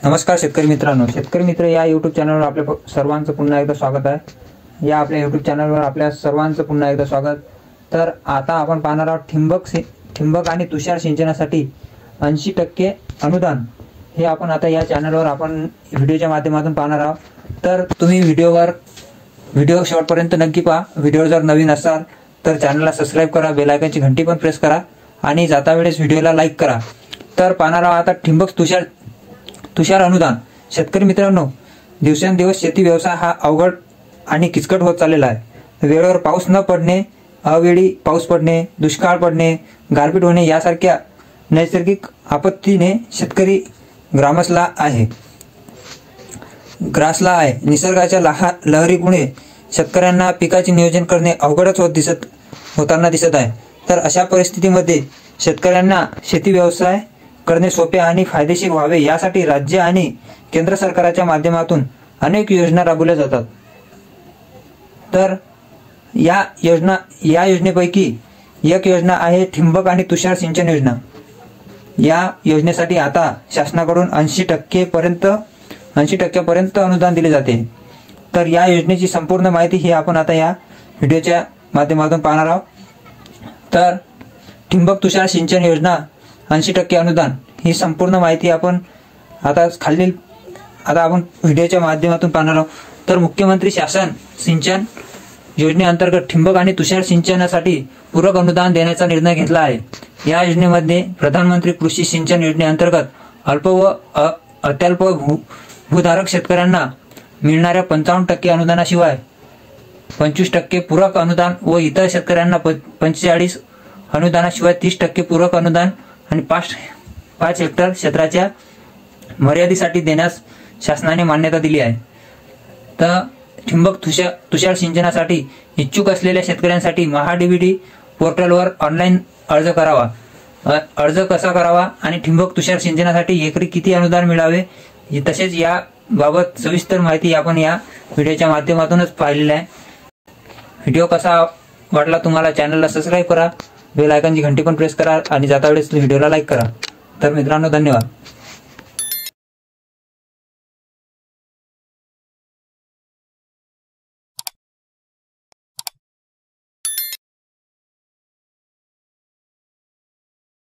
नमस्कार शेतकरी मित्रांनो, शेतकरी मित्र या यूट्यूब चॅनलवर आपल्या सर्वांचं पुन्हा एकदा स्वागत आहे। या आपल्या यूट्यूब चॅनलवर आपल्या सर्वांचं पुन्हा एकदा स्वागत। तर आता आपण पाहणार आहोत ठिबक आणि तुषार सिंचनासाठी 80% अनुदान हे आपण आता या चॅनलवर आपण व्हिडिओच्या माध्यमातून पाहणार आहोत। तर तुम्ही व्हिडिओ शेवटपर्यंत नक्की पहा। व्हिडिओ जर नवीन असाल तर चॅनलला सबस्क्राइब करा, बेल आयकॉनची घंटी पण प्रेस करा आणि जाता वेळेस व्हिडिओला लाईक करा। तर पाहणार आहोत आता ठिबक तुषार अनुदान। शेतकरी मित्रांनो, दिवसेंदिवस शेती व्यवसाय हा अवघड आणि किचकट होत चाललेला आहे। वेळेवर पाऊस न पडणे, अवेळी पाऊस पडणे, दुष्काळ पडणे, गारपीट होणे यासारख्या नैसर्गिक आपत्तीने शेतकरी ग्रासला आहे। निसर्गाच्या लहरीमुळे शेतकऱ्यांना पिकाचे नियोजन करणे अवघडच होताना दिसत आहे। तर अशा परिस्थितीमध्ये शेतकऱ्यांना शेती व्यवसाय करणे सोपे आणि फायदेशीर व्हावे यासाठी राज्य आणि केंद्र सरकारच्या माध्यमातून अनेक योजना राबवल्या जातात। तर या योजनेपैकी एक योजना आहे ठिबक आणि तुषार सिंचन योजना। या योजनेसाठी आता शासनाकडून 80% पर्यंत अनुदान दिले जाते। तर या योजनेची संपूर्ण माहिती ही आपण आता या व्हिडिओच्या माध्यमातून पाहणार आहोत। तर ठिबक तुषार सिंचन योजना 80% अनुदान ही संपूर्ण माहिती आपण आता आपण व्हिडिओच्या माध्यमातून पाहणार आहोत। तर मुख्यमंत्री शासन सिंचन योजनेअंतर्गत ठिबक आणि तुषार सिंचनासाठी पूरक अनुदान देण्याचा निर्णय घेतला आहे। या योजनेमध्ये प्रधानमंत्री कृषी सिंचन योजनेअंतर्गत अल्प व अत्यल्प भूधारक शेतकऱ्यांना मिळणाऱ्या 55% अनुदानाशिवाय 25% पूरक अनुदान व इतर शेतकऱ्यांना 45 अनुदानाशिवाय 30% पूरक अनुदान आणि 5 हेक्टर क्षेत्राच्या मर्यादेसाठी देण्यास शासनाने मान्यता दिली आहे। तर ठिबक तुषार सिंचनासाठी इच्छुक असलेल्या शेतकऱ्यांसाठी महाडीबीटी पोर्टलवर ऑनलाईन अर्ज कसा करावा आणि ठिबक तुषार सिंचनासाठी एकरी किती अनुदान मिळावे तसेच या बाबत सविस्तर माहिती आपण या व्हिडिओच्या माध्यमातूनच पाहिलेली आहे। व्हिडिओ कसा वाटला तुम्हाला चॅनलला सबस्क्राइब करा, बेल आयकॉनची घंटी पण प्रेस करा आणि जाता वेळेस व्हिडिओला लाईक करा। तर मित्रांनो, धन्यवाद।